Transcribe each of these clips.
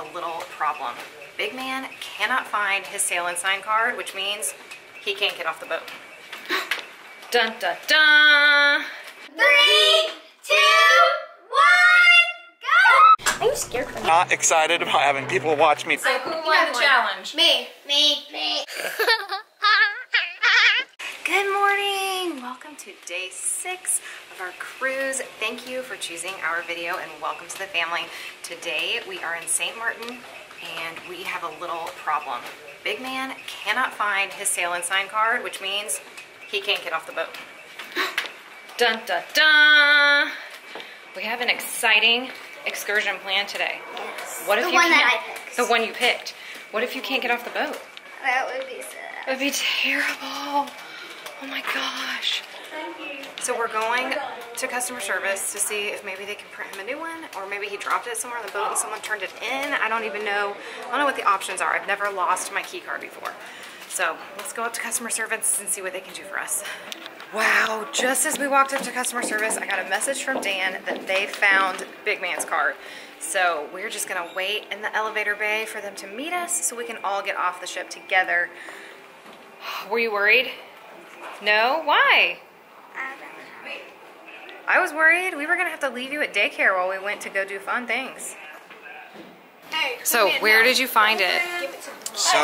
a little problem. Big man cannot find his sail and sign card, which means he can't get off the boat. Dun dun dun! 3, 2, 1, go! I'm scared for Not excited about having people watch me. So who won the challenge? Me. Good morning! Welcome to day 6 of our cruise. Thank you for choosing our video and welcome to the family. Today we are in St. Maarten and we have a little problem. Big man cannot find his sail and sign card, which means he can't get off the boat. Dun dun dun! We have an exciting excursion plan today. Yes. What if the you one can't, that I picked. The one you picked. What if you can't get off the boat? That would be sad. That would be terrible. Oh my gosh. So we're going to customer service to see if maybe they can print him a new one, or maybe he dropped it somewhere on the boat and someone turned it in. I don't even know. I don't know what the options are. I've never lost my key card before. So let's go up to customer service and see what they can do for us. Wow, just as we walked up to customer service, I got a message from Dan that they found Big Man's card. So we're just gonna wait in the elevator bay for them to meet us so we can all get off the ship together. Were you worried? No? Why? I was worried. We were gonna have to leave you at daycare while we went to go do fun things. So where did you find it? So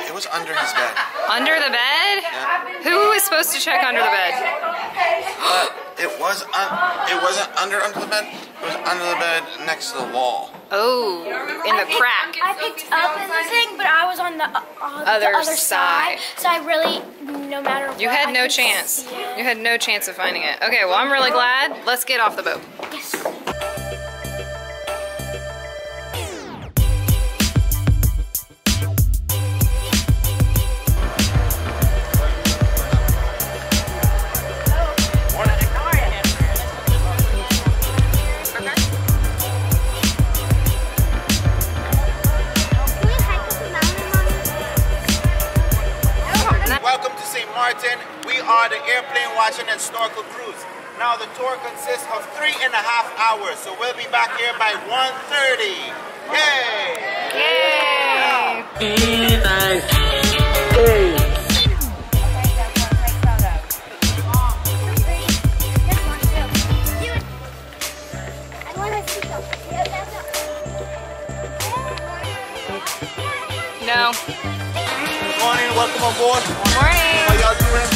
it was under his bed. Under the bed? Yeah. Who was supposed to check under the bed? It wasn't under the bed. It was under the bed next to the wall. Oh, in the crack. I picked up in the thing, but I was on the other side. So I really, no matter what. You had no I could chance. see it. You had no chance of finding it. Okay, well I'm really glad. Let's get off the boat. Yes. Welcome to St. Maarten. We are the airplane watching and snorkel cruise. Now the tour consists of 3.5 hours, so we'll be back here by 1:30. Yay! Yay! No. Good morning, welcome on board. Morning. How y'all doing?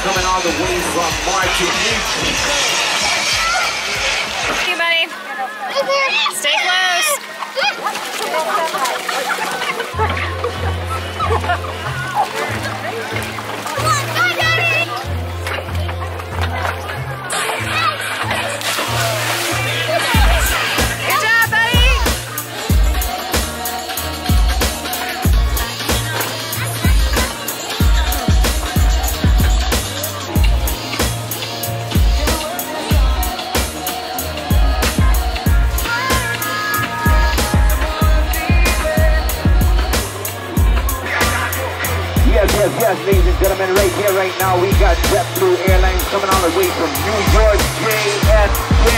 Coming all the way from Maarten. Thank you, buddy. Stay close. Good job, buddy. Yes, ladies and gentlemen, right here, right now, we got JetBlue Airlines coming all the way from New York, JFK.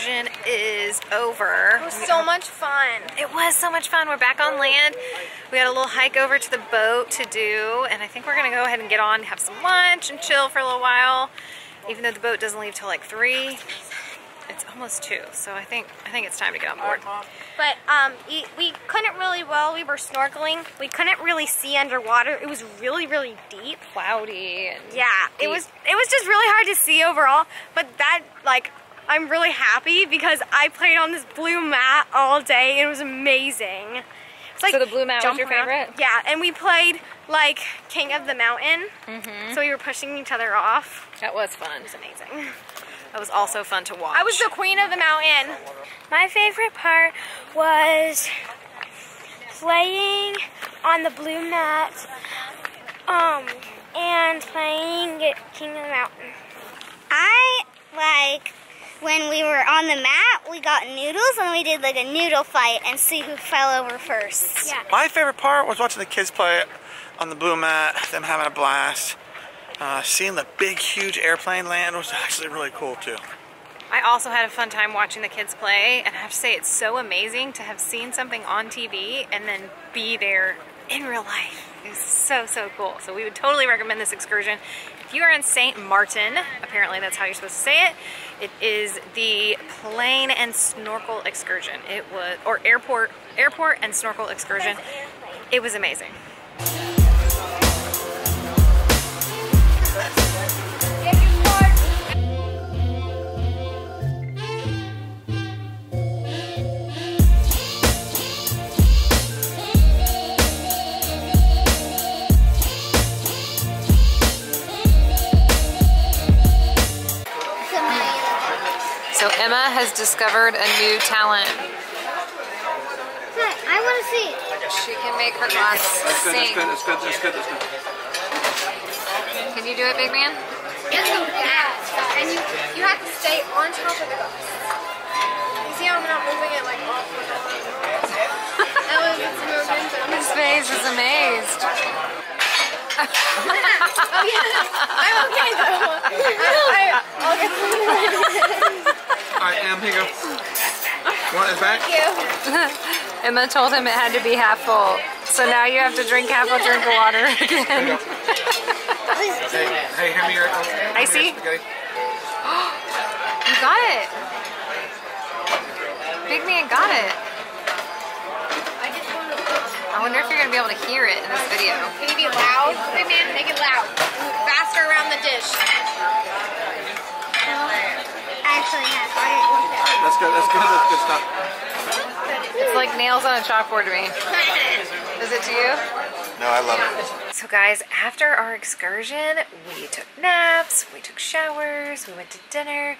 excursion is over. It was so much fun. It was so much fun. We're back on land. We had a little hike over to the boat to do, and I think we're gonna go ahead and get on, have some lunch, and chill for a little while. Even though the boat doesn't leave till like 3, it's almost 2, so I think it's time to get on board. But we couldn't really, while we were snorkeling, we couldn't really see underwater. It was really, really deep. Cloudy and yeah, deep. it was just really hard to see overall. But that, like, I'm really happy because I played on this blue mat all day and it was amazing. It's like, so the blue mat was your around. favorite? Yeah, and we played like King of the Mountain. So we were pushing each other off. That was fun. It was amazing. That was also fun to watch. I was the queen of the mountain. My favorite part was playing on the blue mat and playing King of the Mountain. I like when we were on the mat, we got noodles and we did like a noodle fight and see who fell over first. Yeah. My favorite part was watching the kids play on the blue mat, them having a blast. Seeing the big, huge airplane land was actually really cool too. I also had a fun time watching the kids play, and I have to say it's so amazing to have seen something on TV and then be there in real life. It was so, so cool. So we would totally recommend this excursion. If you are in St. Maarten, apparently that's how you're supposed to say it, it is the plane and snorkel excursion. It was, or airport and snorkel excursion. It was amazing. So Emma has discovered a new talent. Hey, I want to see. She can make her glass sing. That's good. Can you do it, big man? It's so fast, and you have to stay on top of the glass. You see how I'm not moving it like off the glass? That was its movement. His face is amazed. Oh yeah, I'm okay though. I'll get some. Alright, here you go. Want it back? Thank you. Emma told him it had to be half full, so now you have to drink half a drink of water again. Hey, hand me your Icy? spaghetti. You got it. Big man got it. I wonder if you're going to be able to hear it in this video. Can you be loud? Hey man, make it loud. Faster around the dish. Actually, yes. That's good stuff. It's like nails on a chalkboard to me. Is it to you? No, I love it. So guys, after our excursion, we took naps, we took showers, we went to dinner,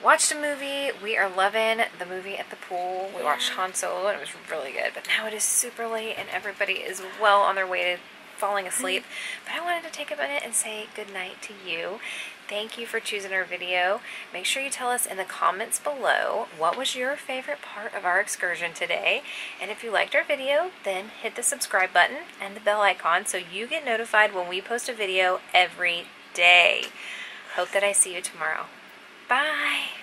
watched a movie. We are loving the movie at the pool. We watched Han Solo and it was really good. But now it is super late and everybody is well on their way to falling asleep. But I wanted to take a minute and say good night to you. Thank you for choosing our video. Make sure you tell us in the comments below what was your favorite part of our excursion today. And if you liked our video, then hit the subscribe button and the bell icon so you get notified when we post a video every day. Hope that I see you tomorrow. Bye.